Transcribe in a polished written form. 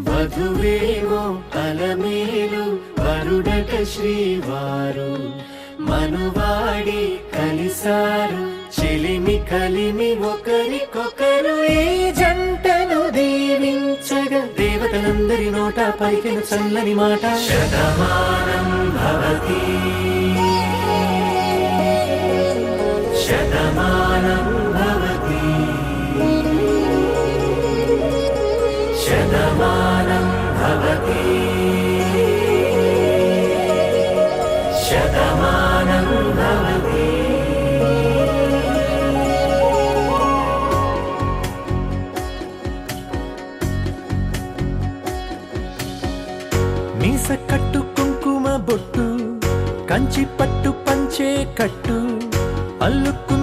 వధువేమో అలమేలు వరుడట శ్రీవారు మనువాడి కలిసారు చెలిమి కలిమి ఒకరికొకరు ఈ జంటను దీవించగా దేవతలందరి నోట పలికిన చల్లని మాట శతమానం భవతి శతమానం భవతి శతమానం భవతి శతమానం భవతి. మీస కట్టు కుంకుమ బొట్టు కంచి పట్టు పంచే కట్టు అల్లుకు